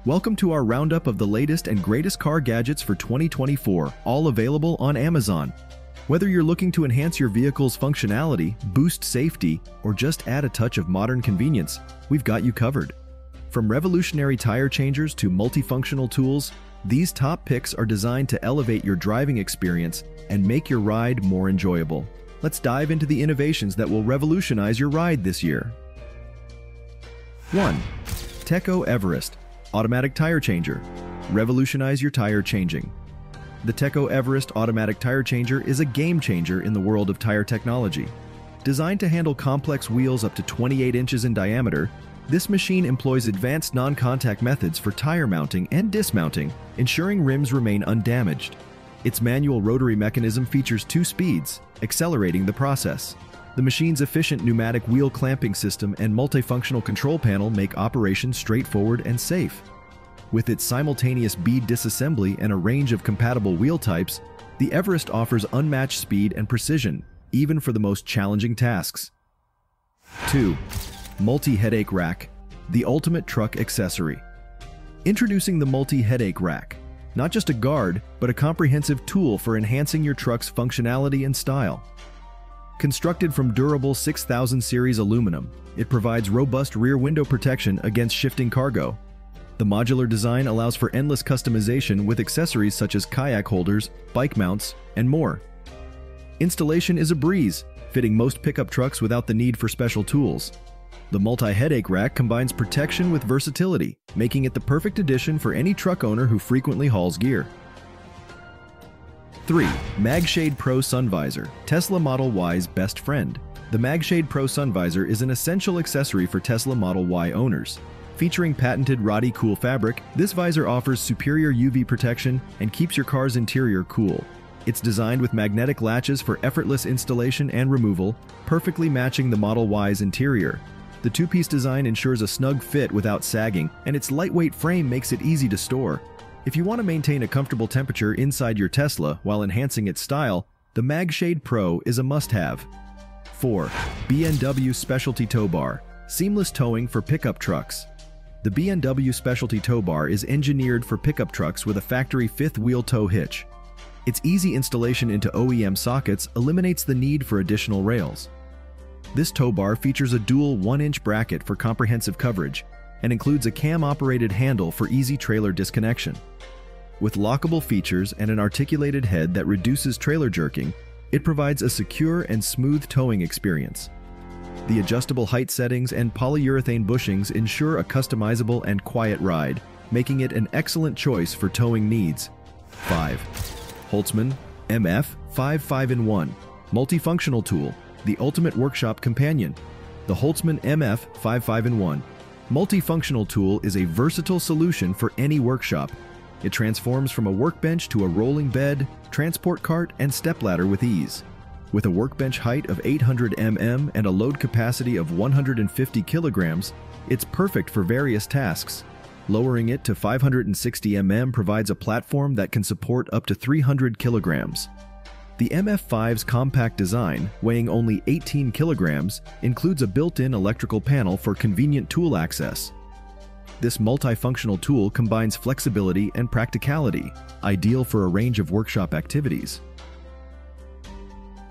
Welcome to our roundup of the latest and greatest car gadgets for 2024, all available on Amazon. Whether you're looking to enhance your vehicle's functionality, boost safety, or just add a touch of modern convenience, we've got you covered. From revolutionary tire changers to multifunctional tools, these top picks are designed to elevate your driving experience and make your ride more enjoyable. Let's dive into the innovations that will revolutionize your ride this year. 1. Techco Everest Automatic Tire Changer. Revolutionize your tire changing. The Techco Everest Automatic Tire Changer is a game changer in the world of tire technology. Designed to handle complex wheels up to 28 inches in diameter, this machine employs advanced non-contact methods for tire mounting and dismounting, ensuring rims remain undamaged. Its manual rotary mechanism features 2 speeds, accelerating the process. The machine's efficient pneumatic wheel clamping system and multifunctional control panel make operation straightforward and safe. With its simultaneous bead disassembly and a range of compatible wheel types, the Everest offers unmatched speed and precision, even for the most challenging tasks. 2. MultiHeadche Rack, the ultimate truck accessory. Introducing the MultiHeadche Rack. Not just a guard, but a comprehensive tool for enhancing your truck's functionality and style. Constructed from durable 6000 series aluminum, it provides robust rear window protection against shifting cargo. The modular design allows for endless customization with accessories such as kayak holders, bike mounts, and more. Installation is a breeze, fitting most pickup trucks without the need for special tools. The MultiHeadche Rack combines protection with versatility, making it the perfect addition for any truck owner who frequently hauls gear. 3. MagShade Pro Sun Visor, Tesla Model Y's best friend. The MagShade Pro Sun Visor is an essential accessory for Tesla Model Y owners. Featuring patented Roddy Cool fabric, this visor offers superior UV protection and keeps your car's interior cool. It's designed with magnetic latches for effortless installation and removal, perfectly matching the Model Y's interior. The 2-piece design ensures a snug fit without sagging, and its lightweight frame makes it easy to store. If you want to maintain a comfortable temperature inside your Tesla while enhancing its style, the MagShade Pro is a must-have. 4. BMW Specialty Tow Bar, seamless towing for pickup trucks. The BMW Specialty Tow Bar is engineered for pickup trucks with a factory 5th-wheel tow hitch. Its easy installation into OEM sockets eliminates the need for additional rails. This tow bar features a dual 1-inch bracket for comprehensive coverage and includes a cam-operated handle for easy trailer disconnection. With lockable features and an articulated head that reduces trailer jerking, it provides a secure and smooth towing experience. The adjustable height settings and polyurethane bushings ensure a customizable and quiet ride, making it an excellent choice for towing needs. 5. Holzman MF55in1 Multifunctional Tool, the ultimate workshop companion. The Holzman MF55in1 Multifunctional Tool is a versatile solution for any workshop. It transforms from a workbench to a rolling bed, transport cart, and stepladder with ease. With a workbench height of 800 mm and a load capacity of 150 kilograms, it's perfect for various tasks. Lowering it to 560 mm provides a platform that can support up to 300 kilograms. The MF5's compact design, weighing only 18 kilograms, includes a built-in electrical panel for convenient tool access. This multifunctional tool combines flexibility and practicality, ideal for a range of workshop activities.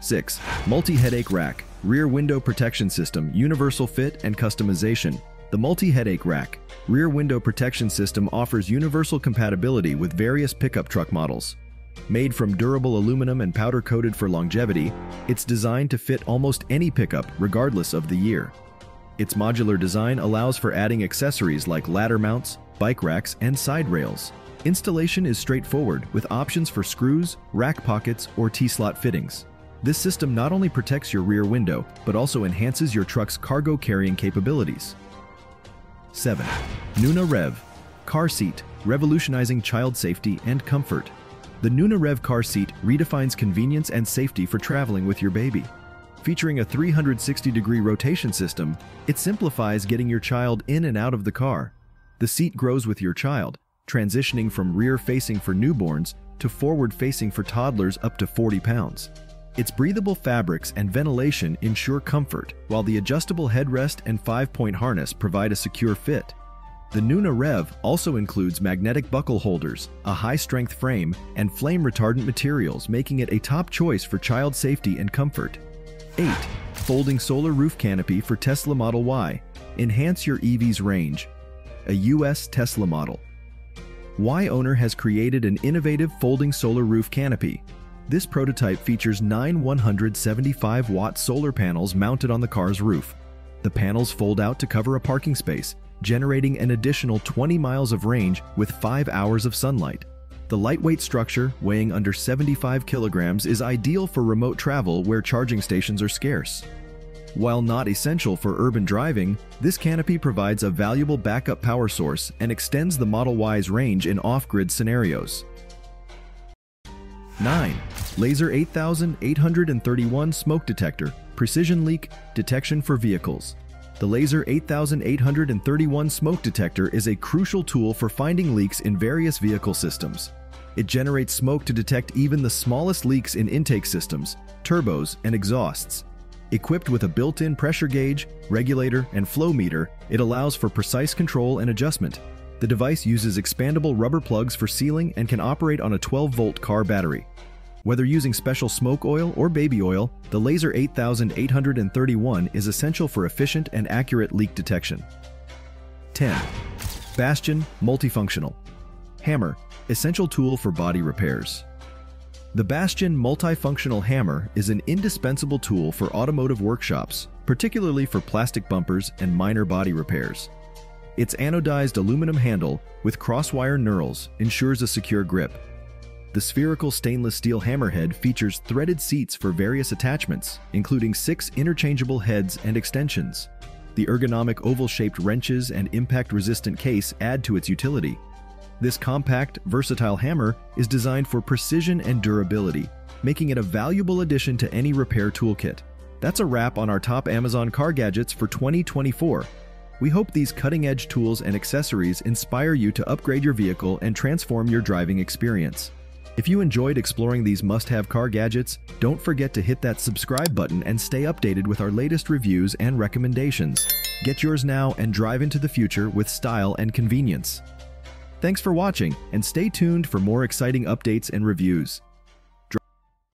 6. MultiHeadche Rack, Rear Window Protection System, Universal Fit and Customization. The MultiHeadche Rack, Rear Window Protection System offers universal compatibility with various pickup truck models. Made from durable aluminum and powder-coated for longevity, it's designed to fit almost any pickup, regardless of the year. Its modular design allows for adding accessories like ladder mounts, bike racks, and side rails. Installation is straightforward, with options for screws, rack pockets, or T-slot fittings. This system not only protects your rear window, but also enhances your truck's cargo carrying capabilities. 7. Nuna Rev Car Seat, revolutionizing child safety and comfort. The Nuna Rev Car Seat redefines convenience and safety for traveling with your baby. Featuring a 360-degree rotation system, it simplifies getting your child in and out of the car. The seat grows with your child, transitioning from rear-facing for newborns to forward-facing for toddlers up to 40 pounds. Its breathable fabrics and ventilation ensure comfort, while the adjustable headrest and 5-point harness provide a secure fit. The Nuna Rev also includes magnetic buckle holders, a high-strength frame, and flame-retardant materials, making it a top choice for child safety and comfort. 8. Folding solar roof canopy for Tesla Model Y. Enhance your EV's range. A U.S. Tesla Model Y owner has created an innovative folding solar roof canopy. This prototype features 9 175-watt solar panels mounted on the car's roof. The panels fold out to cover a parking space, generating an additional 20 miles of range with 5 hours of sunlight. The lightweight structure, weighing under 75 kilograms, is ideal for remote travel where charging stations are scarce. While not essential for urban driving, this canopy provides a valuable backup power source and extends the Model Y's range in off-grid scenarios. 9. Laser 8831 Smoke Detector, Precision Leak Detection for Vehicles. The Laser 8831 Smoke Detector is a crucial tool for finding leaks in various vehicle systems. It generates smoke to detect even the smallest leaks in intake systems, turbos, and exhausts. Equipped with a built-in pressure gauge, regulator, and flow meter, it allows for precise control and adjustment. The device uses expandable rubber plugs for sealing and can operate on a 12-volt car battery. Whether using special smoke oil or baby oil, the Laser 8831 is essential for efficient and accurate leak detection. 10. Bastion Multifunctional Hammer, essential tool for body repairs. The Bastion Multifunctional Hammer is an indispensable tool for automotive workshops, particularly for plastic bumpers and minor body repairs. Its anodized aluminum handle with crosswire knurls ensures a secure grip. The spherical stainless steel hammerhead features threaded seats for various attachments, including 6 interchangeable heads and extensions. The ergonomic oval-shaped wrenches and impact-resistant case add to its utility. This compact, versatile hammer is designed for precision and durability, making it a valuable addition to any repair toolkit. That's a wrap on our top Amazon car gadgets for 2024. We hope these cutting-edge tools and accessories inspire you to upgrade your vehicle and transform your driving experience. If you enjoyed exploring these must-have car gadgets, don't forget to hit that subscribe button and stay updated with our latest reviews and recommendations. Get yours now and drive into the future with style and convenience. Thanks for watching, and stay tuned for more exciting updates and reviews.